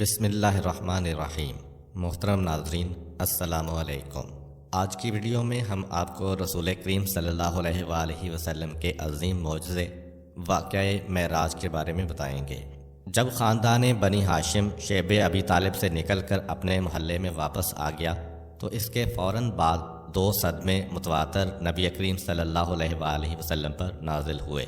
بسم اللہ الرحمن الرحیم۔ محترم ناظرین السلام علیکم۔ آج کی ویڈیو میں ہم آپ کو رسول کریم صلی اللہ علیہ وآلہ وسلم کے عظیم معجزے واقعہ معراج کے بارے میں بتائیں گے۔ جب خاندان بنی ہاشم شیب ابی طالب سے نکل کر اپنے محلے میں واپس آ گیا تو اس کے فوراً بعد 2 صدمے متواتر نبی کریم صلی اللہ علیہ وآلہ وسلم پر نازل ہوئے۔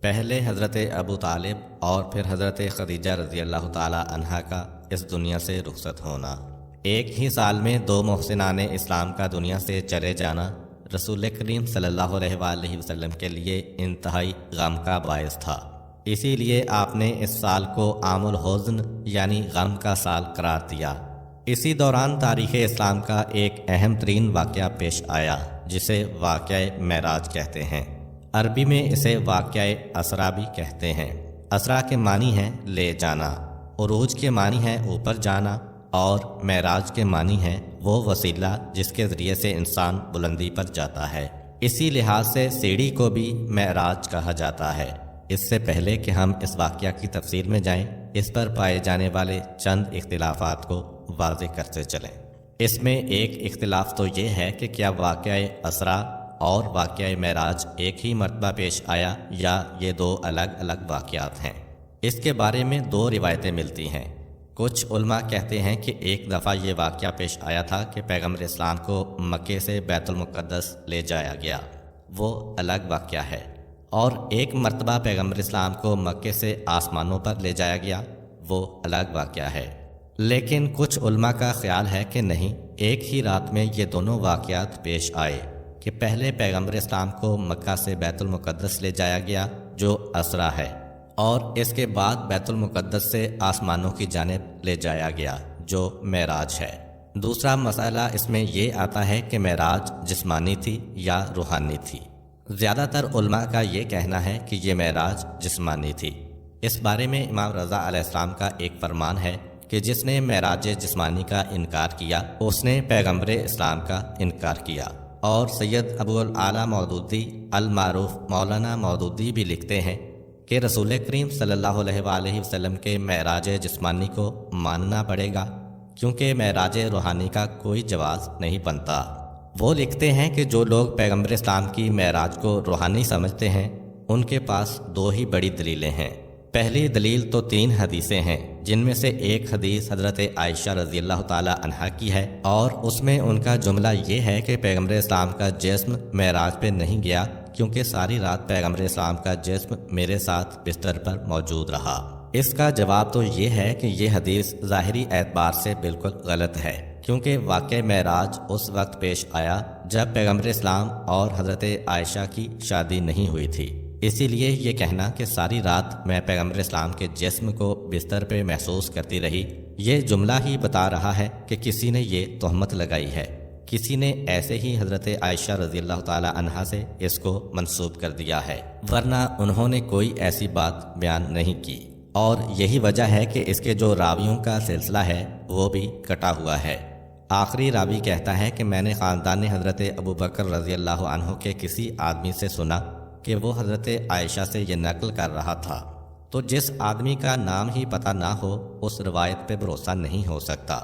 پہلے حضرت ابو طالب اور پھر حضرت خدیجہ رضی اللہ تعالی عنہا کا اس دنیا سے رخصت ہونا۔ ایک ہی سال میں 2 محسنان اسلام کا دنیا سے چلے جانا رسول کریم صلی اللہ علیہ وآلہ وسلم کے لیے انتہائی غم کا باعث تھا۔ اسی لیے آپ نے اس سال کو عام الحزن یعنی غم کا سال قرار دیا۔ اسی دوران تاریخ اسلام کا ایک اہم ترین واقعہ پیش آیا جسے واقعہ معراج کہتے ہیں۔ عربی میں اسے واقعہ اسرا بھی کہتے ہیں۔ اسرا کے معنی ہے لے جانا، عروج کے معنی ہے اوپر جانا، اور معراج کے معنی ہے وہ وسیلہ جس کے ذریعے سے انسان بلندی پر جاتا ہے۔ اسی لحاظ سے سیڑھی کو بھی معراج کہا جاتا ہے۔ اس سے پہلے کہ ہم اس واقعہ کی تفصیل میں جائیں، اس پر پائے جانے والے چند اختلافات کو واضح کرتے چلیں۔ اس میں ایک اختلاف تو یہ ہے کہ کیا واقعہ اسرا اور واقعہ معراج ایک ہی مرتبہ پیش آیا یا یہ 2 الگ الگ واقعات ہیں۔ اس کے بارے میں 2 روایتیں ملتی ہیں۔ کچھ علماء کہتے ہیں کہ ایک دفعہ یہ واقعہ پیش آیا تھا کہ پیغمبر اسلام کو مکے سے بیت المقدس لے جایا گیا، وہ الگ واقعہ ہے، اور ایک مرتبہ پیغمبر اسلام کو مکے سے آسمانوں پر لے جایا گیا، وہ الگ واقعہ ہے۔ لیکن کچھ علماء کا خیال ہے کہ نہیں، ایک ہی رات میں یہ دونوں واقعات پیش آئے کہ پہلے پیغمبر اسلام کو مکہ سے بیت المقدس لے جایا گیا جو اسرا ہے، اور اس کے بعد بیت المقدس سے آسمانوں کی جانب لے جایا گیا جو معراج ہے۔ دوسرا مسئلہ اس میں یہ آتا ہے کہ معراج جسمانی تھی یا روحانی تھی۔ زیادہ تر علماء کا یہ کہنا ہے کہ یہ معراج جسمانی تھی۔ اس بارے میں امام رضا علیہ السلام کا ایک فرمان ہے کہ جس نے معراج جسمانی کا انکار کیا اس نے پیغمبر اسلام کا انکار کیا۔ اور سید ابو الاعلیٰ مودودی المعروف مولانا مودودی بھی لکھتے ہیں کہ رسول کریم صلی اللہ علیہ وآلہ وسلم کے معراج جسمانی کو ماننا پڑے گا، کیونکہ معراج روحانی کا کوئی جواز نہیں بنتا۔ وہ لکھتے ہیں کہ جو لوگ پیغمبر اسلام کی معراج کو روحانی سمجھتے ہیں ان کے پاس 2 ہی بڑی دلیلیں ہیں۔ پہلی دلیل تو 3 حدیثیں ہیں، جن میں سے ایک حدیث حضرت عائشہ رضی اللہ تعالی عنہا کی ہے، اور اس میں ان کا جملہ یہ ہے کہ پیغمبر اسلام کا جسم معراج پہ نہیں گیا کیونکہ ساری رات پیغمبر اسلام کا جسم میرے ساتھ بستر پر موجود رہا۔ اس کا جواب تو یہ ہے کہ یہ حدیث ظاہری اعتبار سے بالکل غلط ہے، کیونکہ واقع معراج اس وقت پیش آیا جب پیغمبر اسلام اور حضرت عائشہ کی شادی نہیں ہوئی تھی۔ اسی لیے یہ کہنا کہ ساری رات میں پیغمبر اسلام کے جسم کو بستر پہ محسوس کرتی رہی، یہ جملہ ہی بتا رہا ہے کہ کسی نے یہ تہمت لگائی ہے، کسی نے ایسے ہی حضرت عائشہ رضی اللہ تعالی عنہا سے اس کو منسوب کر دیا ہے، ورنہ انہوں نے کوئی ایسی بات بیان نہیں کی۔ اور یہی وجہ ہے کہ اس کے جو راویوں کا سلسلہ ہے وہ بھی کٹا ہوا ہے۔ آخری راوی کہتا ہے کہ میں نے خاندان حضرت ابو بکر رضی اللہ عنہ کے کسی آدمی سے سنا کہ وہ حضرت عائشہ سے یہ نقل کر رہا تھا، تو جس آدمی کا نام ہی پتہ نہ ہو اس روایت پہ بھروسہ نہیں ہو سکتا۔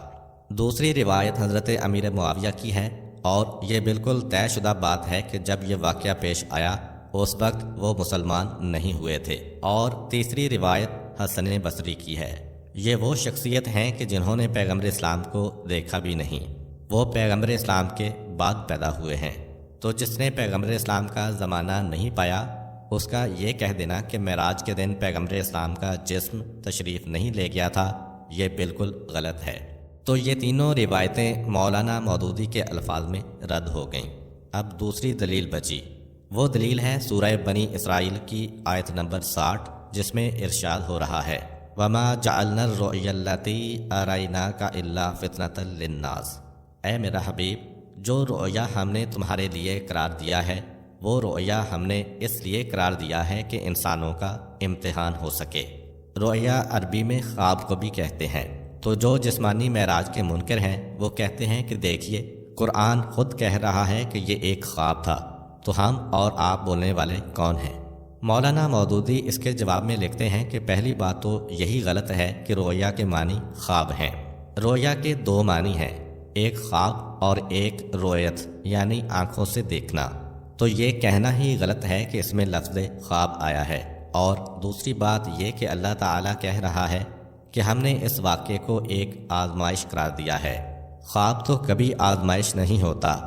دوسری روایت حضرت امیر معاویہ کی ہے، اور یہ بالکل طے شدہ بات ہے کہ جب یہ واقعہ پیش آیا اس وقت وہ مسلمان نہیں ہوئے تھے۔ اور تیسری روایت حسن بصری کی ہے۔ یہ وہ شخصیت ہیں کہ جنہوں نے پیغمبر اسلام کو دیکھا بھی نہیں، وہ پیغمبر اسلام کے بعد پیدا ہوئے ہیں۔ تو جس نے پیغمبر اسلام کا زمانہ نہیں پایا اس کا یہ کہہ دینا کہ معراج کے دن پیغمبر اسلام کا جسم تشریف نہیں لے گیا تھا، یہ بالکل غلط ہے۔ تو یہ تینوں روایتیں مولانا مودودی کے الفاظ میں رد ہو گئیں۔ اب دوسری دلیل بچی، وہ دلیل ہے سورہ بنی اسرائیل کی آیت نمبر 60، جس میں ارشاد ہو رہا ہے وَمَا جَعَلْنَا الرُّؤْيَا الَّتِي أَرَيْنَاكَ إِلَّا فِتْنَةً لِلنَّاسِ، اے میرا حبیب، جو رؤیا ہم نے تمہارے لیے قرار دیا ہے وہ رؤیا ہم نے اس لیے قرار دیا ہے کہ انسانوں کا امتحان ہو سکے۔ رؤیا عربی میں خواب کو بھی کہتے ہیں۔ تو جو جسمانی معراج کے منکر ہیں وہ کہتے ہیں کہ دیکھیے قرآن خود کہہ رہا ہے کہ یہ ایک خواب تھا، تو ہم اور آپ بولنے والے کون ہیں؟ مولانا مودودی اس کے جواب میں لکھتے ہیں کہ پہلی بات تو یہی غلط ہے کہ رویا کے معنی خواب ہیں۔ رویا کے دو معنی ہیں، ایک خواب اور ایک رویت یعنی آنکھوں سے دیکھنا۔ تو یہ کہنا ہی غلط ہے کہ اس میں لفظ خواب آیا ہے۔ اور دوسری بات یہ کہ اللہ تعالیٰ کہہ رہا ہے کہ ہم نے اس واقعے کو ایک آزمائش قرار دیا ہے۔ خواب تو کبھی آزمائش نہیں ہوتا۔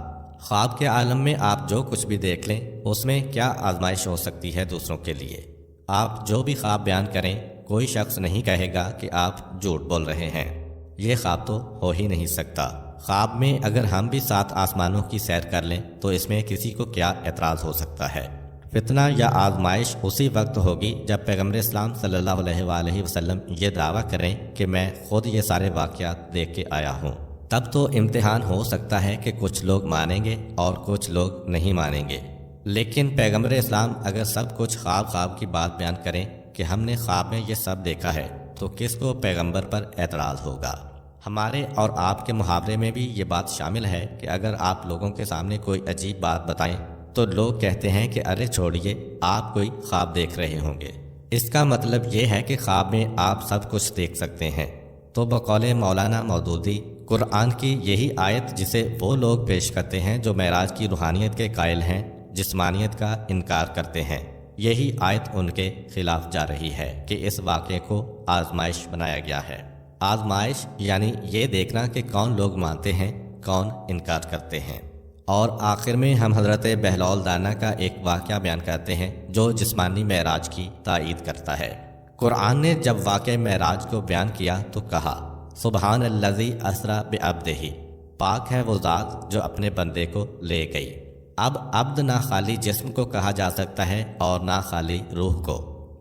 خواب کے عالم میں آپ جو کچھ بھی دیکھ لیں اس میں کیا آزمائش ہو سکتی ہے دوسروں کے لیے؟ آپ جو بھی خواب بیان کریں کوئی شخص نہیں کہے گا کہ آپ جھوٹ بول رہے ہیں، یہ خواب تو ہو ہی نہیں سکتا۔ خواب میں اگر ہم بھی 7 آسمانوں کی سیر کر لیں تو اس میں کسی کو کیا اعتراض ہو سکتا ہے؟ فتنہ یا آزمائش اسی وقت ہوگی جب پیغمبر اسلام صلی اللہ علیہ وآلہ وسلم یہ دعویٰ کریں کہ میں خود یہ سارے واقعات دیکھ کے آیا ہوں۔ تب تو امتحان ہو سکتا ہے کہ کچھ لوگ مانیں گے اور کچھ لوگ نہیں مانیں گے۔ لیکن پیغمبر اسلام اگر سب کچھ خواب کی بات بیان کریں کہ ہم نے خواب میں یہ سب دیکھا ہے تو کس کو پیغمبر پر اعتراض ہوگا؟ ہمارے اور آپ کے محاورے میں بھی یہ بات شامل ہے کہ اگر آپ لوگوں کے سامنے کوئی عجیب بات بتائیں تو لوگ کہتے ہیں کہ ارے چھوڑیے، آپ کوئی خواب دیکھ رہے ہوں گے۔ اس کا مطلب یہ ہے کہ خواب میں آپ سب کچھ دیکھ سکتے ہیں۔ تو بقول مولانا مودودی قرآن کی یہی آیت جسے وہ لوگ پیش کرتے ہیں جو معراج کی روحانیت کے قائل ہیں، جسمانیت کا انکار کرتے ہیں، یہی آیت ان کے خلاف جا رہی ہے کہ اس واقعے کو آزمائش بنایا گیا ہے۔ آزمائش یعنی یہ دیکھنا کہ کون لوگ مانتے ہیں، کون انکار کرتے ہیں۔ اور آخر میں ہم حضرت بہلول دانا کا ایک واقعہ بیان کرتے ہیں جو جسمانی معراج کی تائید کرتا ہے۔ قرآن نے جب واقعہ معراج کو بیان کیا تو کہا سبحان الذی اسری بعبدہ، پاک ہے وہ ذات جو اپنے بندے کو لے گئی۔ اب عبد نہ خالی جسم کو کہا جا سکتا ہے اور نہ خالی روح کو۔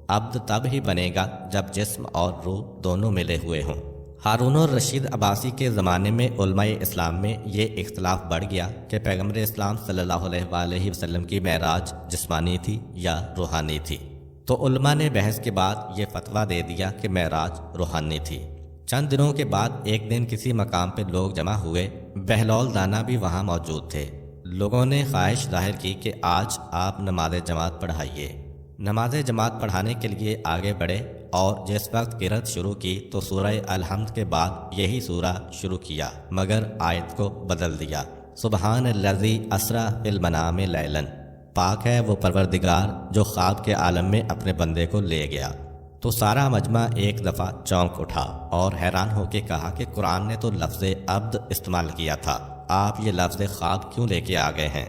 عبد تب ہی بنے گا جب جسم اور روح دونوں ملے ہوئے ہوں۔ ہارون الرشید عباسی کے زمانے میں علماء اسلام میں یہ اختلاف بڑھ گیا کہ پیغمبر اسلام صلی اللہ علیہ وآلہ وسلم کی معراج جسمانی تھی یا روحانی تھی۔ تو علماء نے بحث کے بعد یہ فتویٰ دے دیا کہ معراج روحانی تھی۔ چند دنوں کے بعد ایک دن کسی مقام پہ لوگ جمع ہوئے، بہلول دانا بھی وہاں موجود تھے۔ لوگوں نے خواہش ظاہر کی کہ آج آپ نماز جماعت پڑھائیے۔ نماز جماعت پڑھانے کے لیے آگے بڑھے اور جس وقت قرأت شروع کی تو سورہ الحمد کے بعد یہی سورہ شروع کیا مگر آیت کو بدل دیا۔ سبحان الذی اسری فی المنام لیلا، پاک ہے وہ پروردگار جو خواب کے عالم میں اپنے بندے کو لے گیا۔ تو سارا مجمع ایک دفعہ چونک اٹھا اور حیران ہو کے کہا کہ قرآن نے تو لفظ عبد استعمال کیا تھا، آپ یہ لفظ خواب کیوں لے کے آ گئے ہیں؟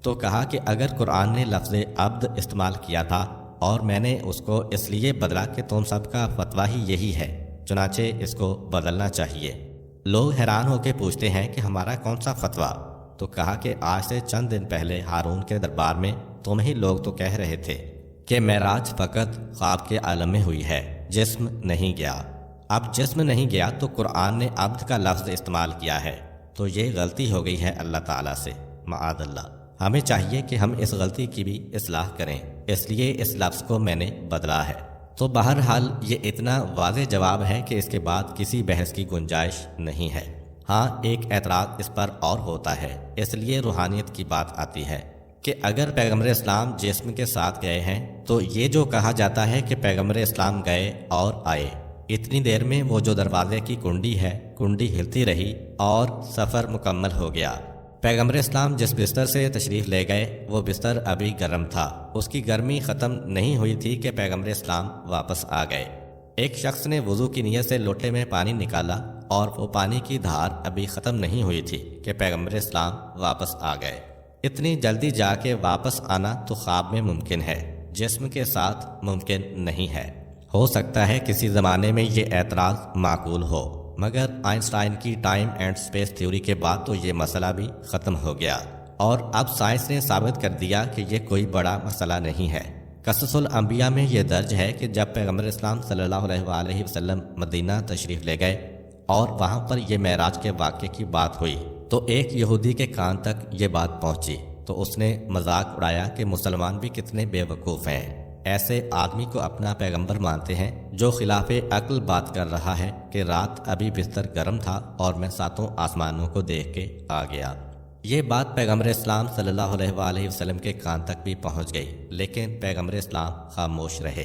تو کہا کہ اگر قرآن نے لفظ عبد استعمال کیا تھا اور میں نے اس کو اس لیے بدلا کہ تم سب کا فتویٰ ہی یہی ہے، چنانچہ اس کو بدلنا چاہیے۔ لوگ حیران ہو کے پوچھتے ہیں کہ ہمارا کون سا فتویٰ؟ تو کہا کہ آج سے چند دن پہلے ہارون کے دربار میں تم ہی لوگ تو کہہ رہے تھے کہ معراج فقط خواب کے عالم میں ہوئی ہے، جسم نہیں گیا۔ اب جسم نہیں گیا تو قرآن نے عبد کا لفظ استعمال کیا ہے، تو یہ غلطی ہو گئی ہے اللہ تعالیٰ سے، معاذ اللہ۔ ہمیں چاہیے کہ ہم اس غلطی کی بھی اصلاح کریں، اس لیے اس لفظ کو میں نے بدلا ہے۔ تو بہرحال یہ اتنا واضح جواب ہے کہ اس کے بعد کسی بحث کی گنجائش نہیں ہے۔ ہاں ایک اعتراض اس پر اور ہوتا ہے، اس لیے روحانیت کی بات آتی ہے کہ اگر پیغمبر اسلام جسم کے ساتھ گئے ہیں تو یہ جو کہا جاتا ہے کہ پیغمبر اسلام گئے اور آئے، اتنی دیر میں وہ جو دروازے کی کنڈی ہے، کنڈی ہلتی رہی اور سفر مکمل ہو گیا۔ پیغمبر اسلام جس بستر سے تشریف لے گئے وہ بستر ابھی گرم تھا، اس کی گرمی ختم نہیں ہوئی تھی کہ پیغمبر اسلام واپس آ گئے۔ ایک شخص نے وضو کی نیت سے لوٹے میں پانی نکالا اور وہ پانی کی دھار ابھی ختم نہیں ہوئی تھی کہ پیغمبر اسلام واپس آ گئے۔ اتنی جلدی جا کے واپس آنا تو خواب میں ممکن ہے، جسم کے ساتھ ممکن نہیں ہے۔ ہو سکتا ہے کسی زمانے میں یہ اعتراض معقول ہو، مگر آئنسٹائن کی ٹائم اینڈ اسپیس تھیوری کے بعد تو یہ مسئلہ بھی ختم ہو گیا، اور اب سائنس نے ثابت کر دیا کہ یہ کوئی بڑا مسئلہ نہیں ہے۔ قصص الانبیاء میں یہ درج ہے کہ جب پیغمبر اسلام صلی اللہ علیہ وآلہ وسلم مدینہ تشریف لے گئے اور وہاں پر یہ معراج کے واقعے کی بات ہوئی تو ایک یہودی کے کان تک یہ بات پہنچی، تو اس نے مذاق اڑایا کہ مسلمان بھی کتنے بے وقوف ہیں، ایسے آدمی کو اپنا پیغمبر مانتے ہیں جو خلاف عقل بات کر رہا ہے کہ رات ابھی بستر گرم تھا اور میں 7 آسمانوں کو دیکھ کے آ گیا۔ یہ بات پیغمبر اسلام صلی اللہ علیہ وآلہ وسلم کے کان تک بھی پہنچ گئی، لیکن پیغمبر اسلام خاموش رہے۔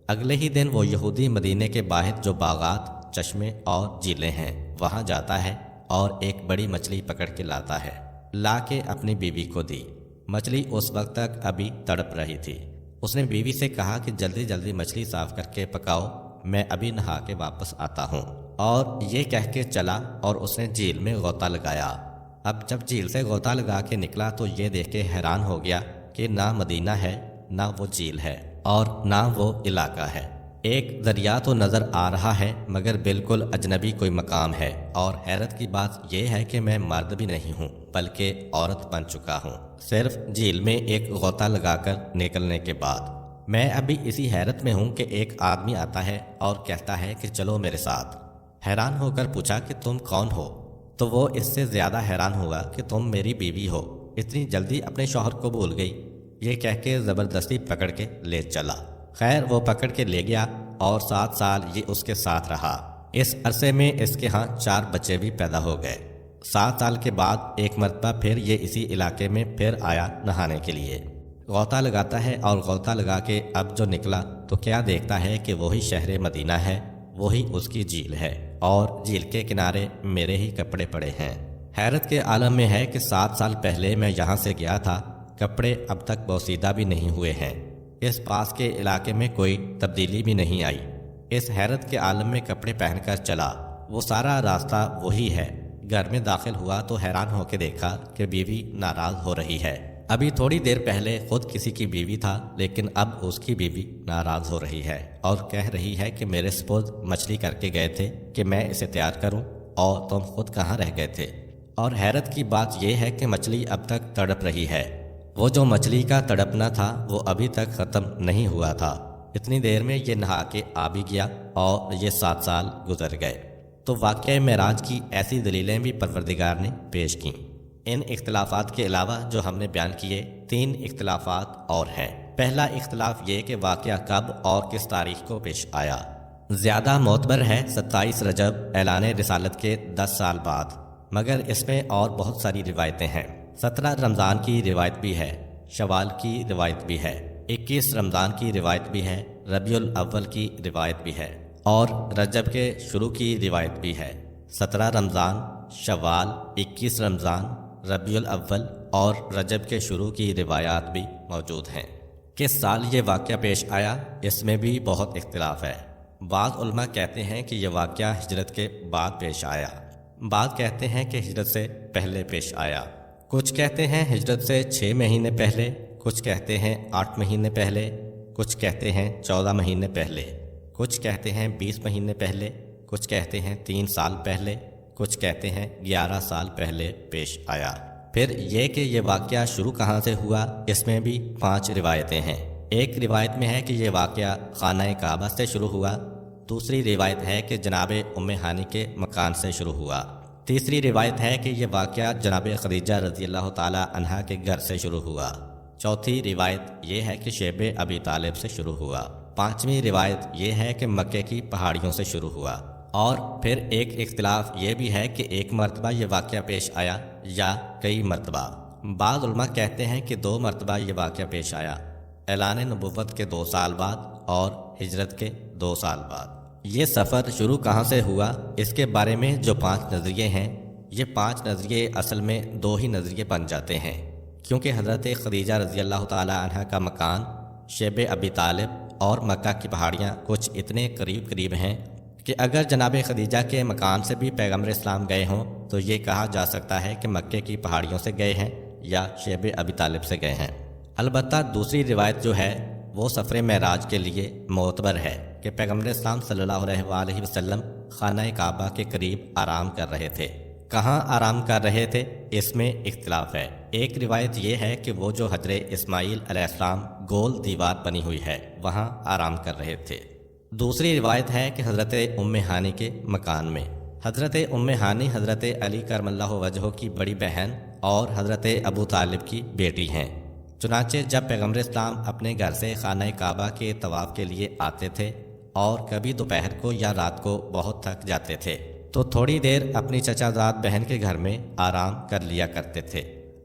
اگلے ہی دن وہ یہودی مدینے کے باہر جو باغات، چشمے اور جھیلیں ہیں وہاں جاتا ہے اور ایک بڑی مچھلی پکڑ کے لاتا ہے، لا کے اپنی بیوی کو دی۔ مچھلی اس وقت تک ابھی تڑپ رہی تھی۔ اس نے بیوی سے کہا کہ جلدی جلدی مچھلی صاف کر کے پکاؤ، میں ابھی نہا کے واپس آتا ہوں، اور یہ کہہ کے چلا اور اس نے جھیل میں غوطہ لگایا۔ اب جب جھیل سے غوطہ لگا کے نکلا تو یہ دیکھ کے حیران ہو گیا کہ نہ مدینہ ہے، نہ وہ جھیل ہے، اور نہ وہ علاقہ ہے۔ ایک دریا تو نظر آ رہا ہے مگر بالکل اجنبی کوئی مقام ہے، اور حیرت کی بات یہ ہے کہ میں مرد بھی نہیں ہوں بلکہ عورت بن چکا ہوں، صرف جھیل میں ایک غوطہ لگا کر نکلنے کے بعد۔ میں ابھی اسی حیرت میں ہوں کہ ایک آدمی آتا ہے اور کہتا ہے کہ چلو میرے ساتھ۔ حیران ہو کر پوچھا کہ تم کون ہو؟ تو وہ اس سے زیادہ حیران ہوا کہ تم میری بیوی ہو، اتنی جلدی اپنے شوہر کو بھول گئی؟ یہ کہہ کے زبردستی پکڑ کے لے چلا۔ خیر وہ پکڑ کے لے گیا اور 7 سال یہ اس کے ساتھ رہا۔ اس عرصے میں اس کے ہاں 4 بچے بھی پیدا ہو گئے۔ 7 سال کے بعد ایک مرتبہ پھر یہ اسی علاقے میں پھر آیا نہانے کے لیے۔ غوطہ لگاتا ہے اور غوطہ لگا کے اب جو نکلا تو کیا دیکھتا ہے کہ وہی شہر مدینہ ہے، وہی اس کی جھیل ہے، اور جھیل کے کنارے میرے ہی کپڑے پڑے ہیں۔ حیرت کے عالم میں ہے کہ 7 سال پہلے میں یہاں سے گیا تھا، کپڑے اب تک بوسیدہ بھی نہیں ہوئے ہیں، اس پاس کے علاقے میں کوئی تبدیلی بھی نہیں آئی۔ اس حیرت کے عالم میں کپڑے پہن کر چلا، وہ سارا راستہ وہی ہے۔ گھر میں داخل ہوا تو حیران ہو کے دیکھا کہ بیوی ناراض ہو رہی ہے۔ ابھی تھوڑی دیر پہلے خود کسی کی بیوی تھا، لیکن اب اس کی بیوی ناراض ہو رہی ہے اور کہہ رہی ہے کہ میرے سپرد مچھلی کر کے گئے تھے کہ میں اسے تیار کروں، اور تم خود کہاں رہ گئے تھے؟ اور حیرت کی بات یہ ہے کہ مچھلی اب تک تڑپ رہی ہے۔ وہ جو مچھلی کا تڑپنا تھا وہ ابھی تک ختم نہیں ہوا تھا۔ اتنی دیر میں یہ نہا کے آ بھی گیا اور یہ 7 سال گزر گئے۔ تو واقعہ معراج کی ایسی دلیلیں بھی پروردگار نے پیش کیں۔ ان اختلافات کے علاوہ جو ہم نے بیان کیے، 3 اختلافات اور ہیں۔ پہلا اختلاف یہ کہ واقعہ کب اور کس تاریخ کو پیش آیا۔ زیادہ معتبر ہے 27 رجب اعلان رسالت کے 10 سال بعد، مگر اس میں اور بہت ساری روایتیں ہیں۔ 17 رمضان کی روایت بھی ہے، شوال کی روایت بھی ہے، 21 رمضان کی روایت بھی ہے، ربیع الاول کی روایت بھی ہے، اور رجب کے شروع کی روایت بھی ہے۔ 17 رمضان، شوال، 21 رمضان، ربیع الاول اور رجب کے شروع کی روایات بھی موجود ہیں۔ کس سال یہ واقعہ پیش آیا، اس میں بھی بہت اختلاف ہے۔ بعض علماء کہتے ہیں کہ یہ واقعہ ہجرت کے بعد پیش آیا، بعض کہتے ہیں کہ ہجرت سے پہلے پیش آیا، کچھ کہتے ہیں ہجرت سے 6 مہینے پہلے، کچھ کہتے ہیں 8 مہینے پہلے، کچھ کہتے ہیں 14 مہینے پہلے، کچھ کہتے ہیں 20 مہینے پہلے، کچھ کہتے ہیں 3 سال پہلے، کچھ کہتے ہیں 11 سال پہلے پیش آیا۔ پھر یہ کہ یہ واقعہ شروع کہاں سے ہوا، اس میں بھی 5 روایتیں ہیں۔ ایک روایت میں ہے کہ یہ واقعہ خانہ کعبہ سے شروع ہوا، دوسری روایت ہے کہ جناب ام ہانی کے مکان سے شروع ہوا، تیسری روایت ہے کہ یہ واقعہ جناب خدیجہ رضی اللہ تعالی عنہا کے گھر سے شروع ہوا، چوتھی روایت یہ ہے کہ شیب ابی طالب سے شروع ہوا، پانچویں روایت یہ ہے کہ مکے کی پہاڑیوں سے شروع ہوا۔ اور پھر ایک اختلاف یہ بھی ہے کہ ایک مرتبہ یہ واقعہ پیش آیا یا کئی مرتبہ۔ بعض علماء کہتے ہیں کہ 2 مرتبہ یہ واقعہ پیش آیا، اعلان نبوت کے 2 سال بعد اور ہجرت کے 2 سال بعد۔ یہ سفر شروع کہاں سے ہوا، اس کے بارے میں جو 5 نظریے ہیں، یہ 5 نظریے اصل میں 2 ہی نظریے بن جاتے ہیں، کیونکہ حضرت خدیجہ رضی اللہ تعالی عنہ کا مکان، شیب ابی طالب اور مکہ کی پہاڑیاں کچھ اتنے قریب قریب ہیں کہ اگر جناب خدیجہ کے مکان سے بھی پیغمبر اسلام گئے ہوں تو یہ کہا جا سکتا ہے کہ مکے کی پہاڑیوں سے گئے ہیں یا شیب ابی طالب سے گئے ہیں۔ البتہ دوسری روایت جو ہے وہ سفر معراج کے لیے معتبر ہے کہ پیغمبر اسلام صلی اللہ علیہ وآلہ وسلم خانہ کعبہ کے قریب آرام کر رہے تھے۔ کہاں آرام کر رہے تھے، اس میں اختلاف ہے۔ ایک روایت یہ ہے کہ وہ جو حجر اسماعیل علیہ السلام گول دیوار بنی ہوئی ہے وہاں آرام کر رہے تھے۔ دوسری روایت ہے کہ حضرت ام ہانی کے مکان میں۔ حضرت ام ہانی حضرت علی کرم اللہ وجہہ کی بڑی بہن اور حضرت ابو طالب کی بیٹی ہیں۔ چنانچہ جب پیغمبر اسلام اپنے گھر سے خانہ کعبہ کے طواف کے لیے آتے تھے اور کبھی دوپہر کو یا رات کو بہت تھک جاتے تھے تو تھوڑی دیر اپنی چچا زاد بہن کے گھر میں آرام کر لیا کرتے تھے۔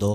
2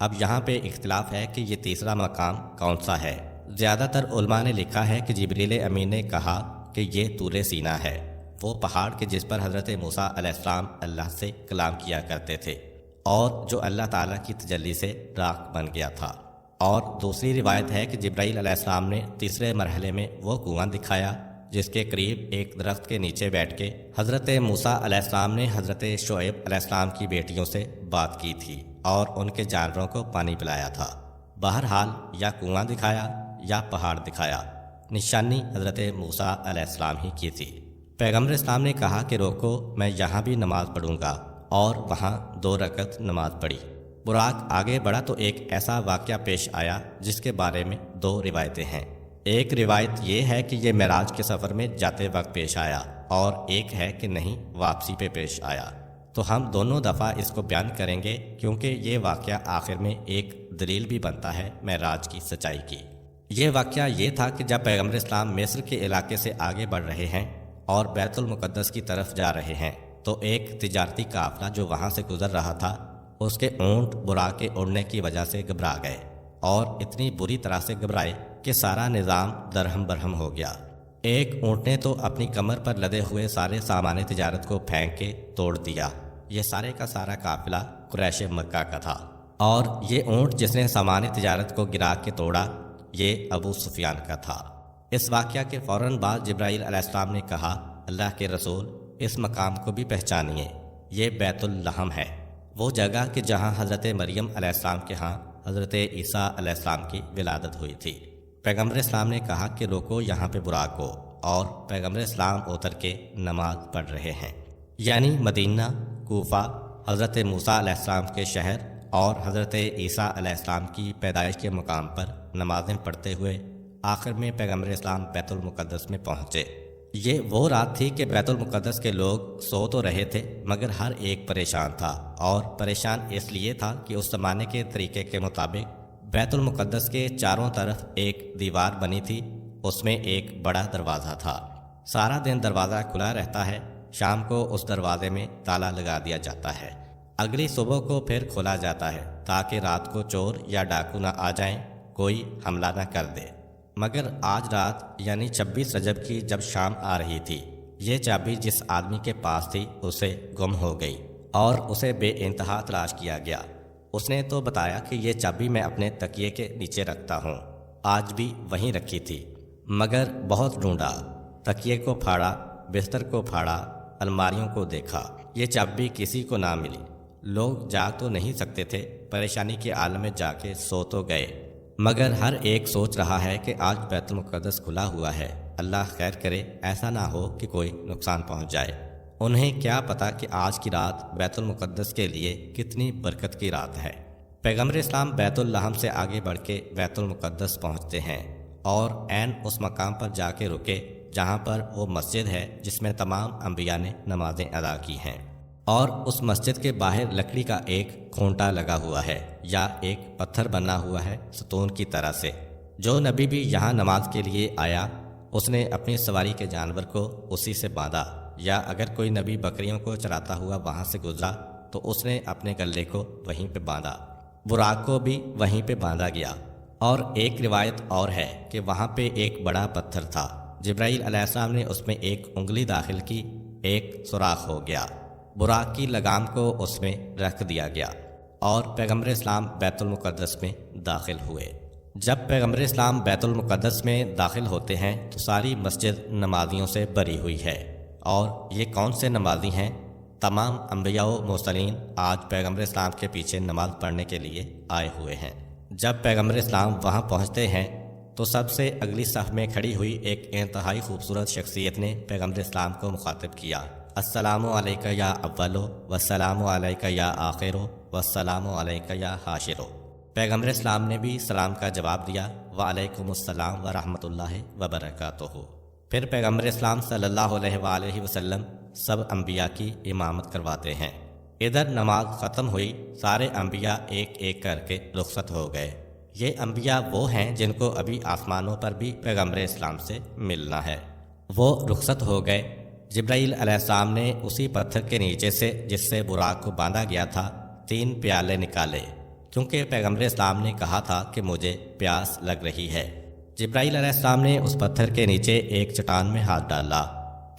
اب یہاں پہ اختلاف ہے کہ یہ تیسرا مقام کون سا ہے۔ زیادہ تر علماء نے لکھا ہے کہ جبریل امین نے کہا کہ یہ طور سینا ہے، وہ پہاڑ کے جس پر حضرت موسیٰ علیہ السلام اللہ سے کلام کیا کرتے تھے اور جو اللہ تعالیٰ کی تجلی سے راکھ بن گیا تھا۔ اور دوسری روایت ہے کہ جبرائیل علیہ السلام نے تیسرے مرحلے میں وہ کنواں دکھایا جس کے قریب ایک درخت کے نیچے بیٹھ کے حضرت موسیٰ علیہ السلام نے حضرت شعیب علیہ السلام کی بیٹیوں سے بات کی تھی اور ان کے جانوروں کو پانی پلایا تھا۔ بہرحال یا کنواں دکھایا یا پہاڑ دکھایا، نشانی حضرت موسیٰ علیہ السلام ہی کی تھی۔ پیغمبر اسلام نے کہا کہ روکو، میں یہاں بھی نماز پڑھوں گا، اور وہاں 2 رکعت نماز پڑھی۔ براق آگے بڑھا تو ایک ایسا واقعہ پیش آیا جس کے بارے میں 2 روایتیں ہیں۔ ایک روایت یہ ہے کہ یہ معراج کے سفر میں جاتے وقت پیش آیا، اور ایک ہے کہ نہیں، واپسی پہ پیش آیا۔ تو ہم دونوں دفعہ اس کو بیان کریں گے کیونکہ یہ واقعہ آخر میں ایک دلیل بھی بنتا ہے معراج کی سچائی کی۔ یہ واقعہ یہ تھا کہ جب پیغمبر اسلام مصر کے علاقے سے آگے بڑھ رہے ہیں اور بیت المقدس کی طرف جا رہے ہیں تو ایک تجارتی قافلہ جو وہاں سے گزر رہا تھا، اس کے اونٹ براق کے اڑنے کی وجہ سے گھبرا گئے اور اتنی بری طرح سے گھبرائے کہ سارا نظام درہم برہم ہو گیا۔ ایک اونٹ نے تو اپنی کمر پر لدے ہوئے سارے سامان تجارت کو پھینک کے توڑ دیا۔ یہ سارے کا سارا قافلہ قریش مکہ کا تھا، اور یہ اونٹ جس نے سامان تجارت کو گرا کے توڑا یہ ابو سفیان کا تھا۔ اس واقعہ کے فوراً بعد جبرائیل علیہ السلام نے کہا، اللہ کے رسول، اس مقام کو بھی پہچانیے، یہ بیت اللحم ہے، وہ جگہ کہ جہاں حضرت مریم علیہ السلام کے ہاں حضرت عیسیٰ علیہ السلام کی ولادت ہوئی تھی۔ پیغمبر اسلام نے کہا کہ روکو، یہاں پہ براق ہو، اور پیغمبر اسلام اتر کے نماز پڑھ رہے ہیں۔ یعنی مدینہ، کوفہ، حضرت موسیٰ علیہ السلام کے شہر اور حضرت عیسیٰ علیہ السلام کی پیدائش کے مقام پر نمازیں پڑھتے ہوئے آخر میں پیغمبر اسلام بیت المقدس میں پہنچے۔ یہ وہ رات تھی کہ بیت المقدس کے لوگ سو تو رہے تھے مگر ہر ایک پریشان تھا، اور پریشان اس لیے تھا کہ اس زمانے کے طریقے کے مطابق بیت المقدس کے چاروں طرف ایک دیوار بنی تھی، اس میں ایک بڑا دروازہ تھا۔ سارا دن دروازہ کھلا رہتا ہے، شام کو اس دروازے میں تالا لگا دیا جاتا ہے، اگلی صبح کو پھر کھولا جاتا ہے تاکہ رات کو چور یا ڈاکو نہ آ جائیں، کوئی حملہ نہ کر دے۔ مگر آج رات یعنی 26 رجب کی جب شام آ رہی تھی، یہ چابی جس آدمی کے پاس تھی اسے گم ہو گئی اور اسے بے انتہا تلاش کیا گیا۔ اس نے تو بتایا کہ یہ چابی میں اپنے تکیے کے نیچے رکھتا ہوں، آج بھی وہیں رکھی تھی، مگر بہت ڈھونڈا، تکیے کو پھاڑا، بستر کو پھاڑا، الماریوں کو دیکھا، یہ چابی کسی کو نہ ملی۔ لوگ جاگ تو نہیں سکتے تھے، پریشانی کے عالم میں جا کے سو تو گئے، مگر ہر ایک سوچ رہا ہے کہ آج بیت المقدس کھلا ہوا ہے، اللہ خیر کرے ایسا نہ ہو کہ کوئی نقصان پہنچ جائے۔ انہیں کیا پتا کہ آج کی رات بیت المقدس کے لیے کتنی برکت کی رات ہے۔ پیغمبر اسلام بیت اللحم سے آگے بڑھ کے بیت المقدس پہنچتے ہیں اور عین اس مقام پر جا کے رکے جہاں پر وہ مسجد ہے جس میں تمام انبیاء نے نمازیں ادا کی ہیں، اور اس مسجد کے باہر لکڑی کا ایک کھونٹا لگا ہوا ہے یا ایک پتھر بنا ہوا ہے ستون کی طرح سے۔ جو نبی بھی یہاں نماز کے لیے آیا اس نے اپنی سواری کے جانور کو اسی سے باندھا، یا اگر کوئی نبی بکریوں کو چراتا ہوا وہاں سے گزرا تو اس نے اپنے گلے کو وہیں پہ باندھا، براق کو بھی وہیں پہ باندھا گیا۔ اور ایک روایت اور ہے کہ وہاں پہ ایک بڑا پتھر تھا، جبرائیل علیہ السلام نے اس میں ایک انگلی داخل کی، ایک سوراخ ہو گیا، براق کی لگام کو اس میں رکھ دیا گیا، اور پیغمبر اسلام بیت المقدس میں داخل ہوئے۔ جب پیغمبر اسلام بیت المقدس میں داخل ہوتے ہیں تو ساری مسجد نمازیوں سے بھری ہوئی ہے، اور یہ کون سے نمازی ہیں؟ تمام انبیاء و مرسلین آج پیغمبر اسلام کے پیچھے نماز پڑھنے کے لیے آئے ہوئے ہیں۔ جب پیغمبر اسلام وہاں پہنچتے ہیں تو سب سے اگلی صف میں کھڑی ہوئی ایک انتہائی خوبصورت شخصیت نے پیغمبر اسلام کو مخاطب کیا، السلام علیکہ یا اولو والسلام علیکہ یا آخرو والسلام علیکہ یا حاشرو۔ پیغمبر اسلام نے بھی سلام کا جواب دیا، وعلیکم السلام ورحمۃ اللہ وبرکاتہ۔ پھر پیغمبر اسلام صلی اللہ علیہ وآلہ وسلم سب انبیاء کی امامت کرواتے ہیں۔ ادھر نماز ختم ہوئی، سارے انبیاء ایک ایک کر کے رخصت ہو گئے۔ یہ انبیاء وہ ہیں جن کو ابھی آسمانوں پر بھی پیغمبر اسلام سے ملنا ہے، وہ رخصت ہو گئے۔ جبرائیل علیہ السلام نے اسی پتھر کے نیچے سے جس سے براق کو باندھا گیا تھا 3 پیالے نکالے، کیونکہ پیغمبر اسلام نے کہا تھا کہ مجھے پیاس لگ رہی ہے۔ جبرائیل علیہ السلام نے اس پتھر کے نیچے ایک چٹان میں ہاتھ ڈالا،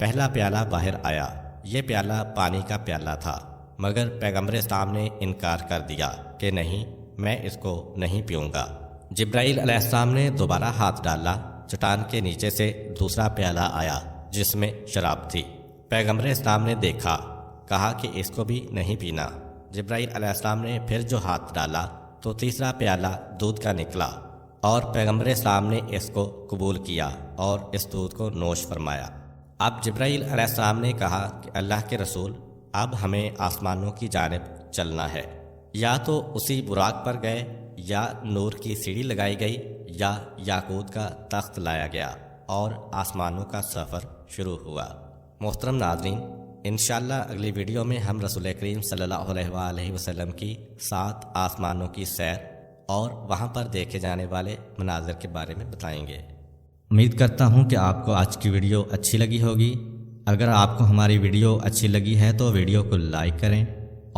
پہلا پیالہ باہر آیا۔ یہ پیالہ پانی کا پیالہ تھا، مگر پیغمبر اسلام نے انکار کر دیا کہ نہیں، میں اس کو نہیں پیوں گا۔ جبرائیل علیہ السلام نے دوبارہ ہاتھ ڈالا، چٹان کے نیچے سے دوسرا پیالہ آیا جس میں شراب تھی۔ پیغمبر اسلام نے دیکھا، کہا کہ اس کو بھی نہیں پینا۔ جبرائیل علیہ السلام نے پھر جو ہاتھ ڈالا تو تیسرا پیالہ دودھ کا نکلا، اور پیغمبر اسلام نے اس کو قبول کیا اور اس دودھ کو نوش فرمایا۔ اب جبرائیل علیہ السلام نے کہا کہ اللہ کے رسول، اب ہمیں آسمانوں کی جانب چلنا ہے۔ یا تو اسی براق پر گئے، یا نور کی سیڑھی لگائی گئی، یا یاقوت کا تخت لایا گیا اور آسمانوں کا سفر شروع ہوا۔ محترم ناظرین، انشاءاللہ اگلی ویڈیو میں ہم رسول کریم صلی اللہ علیہ وآلہ وسلم کی 7 آسمانوں کی سیر اور وہاں پر دیکھے جانے والے مناظر کے بارے میں بتائیں گے۔ امید کرتا ہوں کہ آپ کو آج کی ویڈیو اچھی لگی ہوگی۔ اگر آپ کو ہماری ویڈیو اچھی لگی ہے تو ویڈیو کو لائک کریں،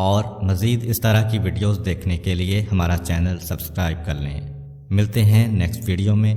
اور مزید اس طرح کی ویڈیوز دیکھنے کے لیے ہمارا چینل سبسکرائب کر لیں۔ ملتے ہیں نیکسٹ ویڈیو میں۔